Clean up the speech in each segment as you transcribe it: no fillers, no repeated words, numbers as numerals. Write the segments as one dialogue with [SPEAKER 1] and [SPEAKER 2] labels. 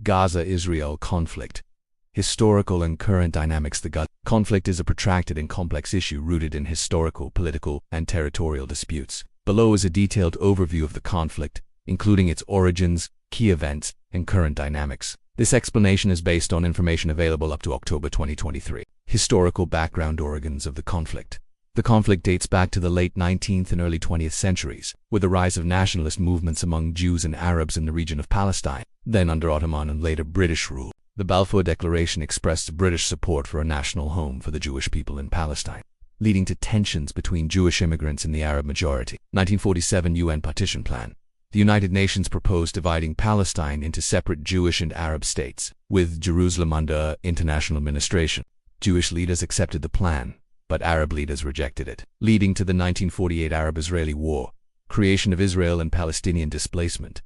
[SPEAKER 1] Gaza-Israel conflict. Historical and current dynamics. The Gaza conflict is a protracted and complex issue rooted in historical, political, and territorial disputes. Below is a detailed overview of the conflict, including its origins, key events, and current dynamics. This explanation is based on information available up to October 2023. Historical background. Origins of the conflict. The conflict dates back to the late 19th and early 20th centuries, with the rise of nationalist movements among Jews and Arabs in the region of Palestine, then under Ottoman and later British rule. The Balfour Declaration expressed British support for a national home for the Jewish people in Palestine, leading to tensions between Jewish immigrants and the Arab majority. 1947 UN Partition Plan. The United Nations proposed dividing Palestine into separate Jewish and Arab states, with Jerusalem under international administration. Jewish leaders accepted the plan, but Arab leaders rejected it, leading to the 1948 Arab-Israeli War, creation of Israel and Palestinian displacement.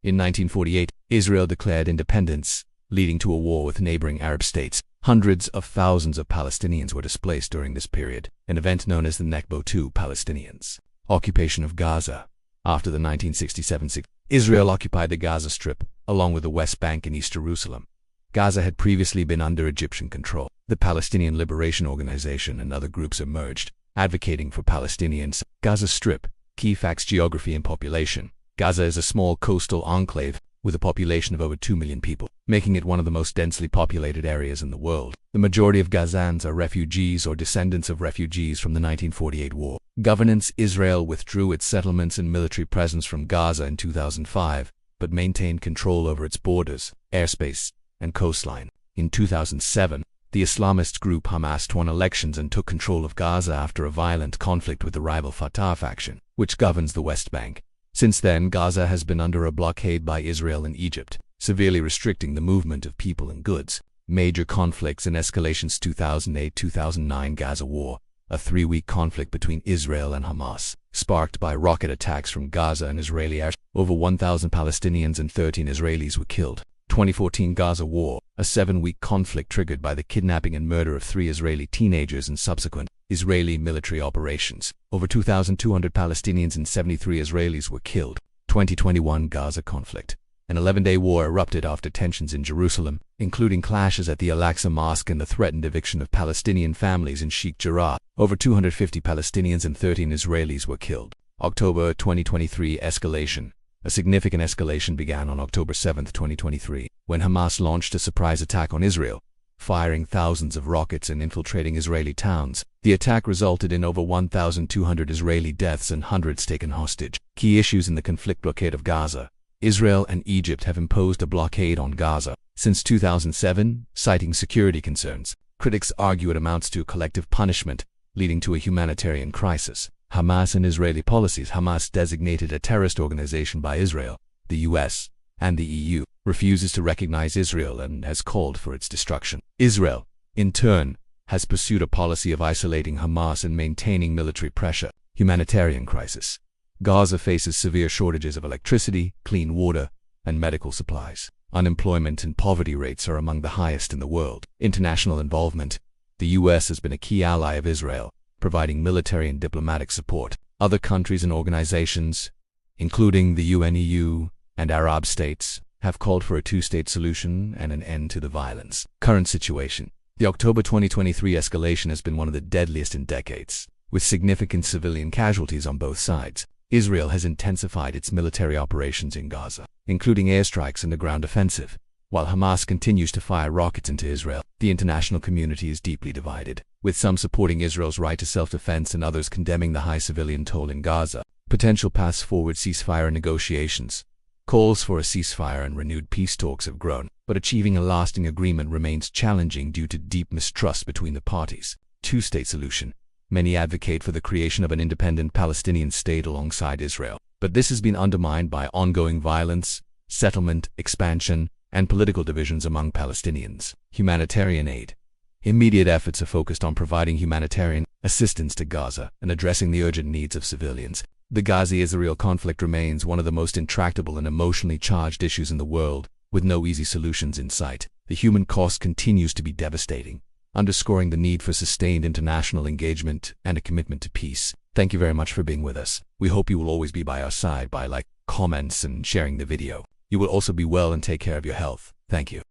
[SPEAKER 1] In 1948, Israel declared independence, leading to a war with neighboring Arab states. Hundreds of thousands of Palestinians were displaced during this period, an event known as the Nakba II Palestinians. Occupation of Gaza. After the 1967 Israel occupied the Gaza Strip, along with the West Bank and East Jerusalem. Gaza had previously been under Egyptian control. The Palestinian Liberation Organization and other groups emerged, advocating for Palestinians. Gaza Strip. Key facts. Geography and population. Gaza is a small coastal enclave with a population of over 2 million people, making it one of the most densely populated areas in the world. The majority of Gazans are refugees or descendants of refugees from the 1948 war. Governance. Israel withdrew its settlements and military presence from Gaza in 2005, but maintained control over its borders, airspace, and coastline. In 2007, the Islamist group Hamas won elections and took control of Gaza after a violent conflict with the rival Fatah faction, which governs the West Bank. Since then, Gaza has been under a blockade by Israel and Egypt, severely restricting the movement of people and goods. Major conflicts and escalations. 2008-2009 Gaza War, a 3-week conflict between Israel and Hamas, sparked by rocket attacks from Gaza and Israeli air. Over 1,000 Palestinians and 13 Israelis were killed. 2014 Gaza War, a 7-week conflict triggered by the kidnapping and murder of 3 Israeli teenagers and subsequent Israeli military operations. Over 2,200 Palestinians and 73 Israelis were killed. 2021 Gaza conflict. An 11-day war erupted after tensions in Jerusalem, including clashes at the Al-Aqsa Mosque and the threatened eviction of Palestinian families in Sheikh Jarrah. Over 250 Palestinians and 13 Israelis were killed. October 2023 escalation. A significant escalation began on October 7, 2023, when Hamas launched a surprise attack on Israel, firing thousands of rockets and infiltrating Israeli towns. The attack resulted in over 1,200 Israeli deaths and hundreds taken hostage. Key issues in the conflict. Blockade of Gaza. Israel and Egypt have imposed a blockade on Gaza since 2007, citing security concerns. Critics argue it amounts to a collective punishment, leading to a humanitarian crisis. Hamas and Israeli policies. Hamas, designated a terrorist organization by Israel, the US, and the EU, refuses to recognize Israel and has called for its destruction. Israel, in turn, has pursued a policy of isolating Hamas and maintaining military pressure. Humanitarian crisis. Gaza faces severe shortages of electricity, clean water, and medical supplies. Unemployment and poverty rates are among the highest in the world. International involvement. The US has been a key ally of Israel, providing military and diplomatic support. Other countries and organizations, including the UN, and Arab states, have called for a 2-state solution and an end to the violence. Current situation. The October 2023 escalation has been one of the deadliest in decades, with significant civilian casualties on both sides. Israel has intensified its military operations in Gaza, including airstrikes and a ground offensive, while Hamas continues to fire rockets into Israel. The international community is deeply divided, with some supporting Israel's right to self-defense and others condemning the high civilian toll in Gaza. Potential paths forward. Ceasefire negotiations. Calls for a ceasefire and renewed peace talks have grown, but achieving a lasting agreement remains challenging due to deep mistrust between the parties. 2-state solution. Many advocate for the creation of an independent Palestinian state alongside Israel, but this has been undermined by ongoing violence, settlement, expansion, and political divisions among Palestinians. Humanitarian aid. Immediate efforts are focused on providing humanitarian assistance to Gaza and addressing the urgent needs of civilians. The Gaza-Israel conflict remains one of the most intractable and emotionally charged issues in the world, with no easy solutions in sight. The human cost continues to be devastating, underscoring the need for sustained international engagement and a commitment to peace. Thank you very much for being with us. We hope you will always be by our side by comments and sharing the video. You will also be well and take care of your health. Thank you.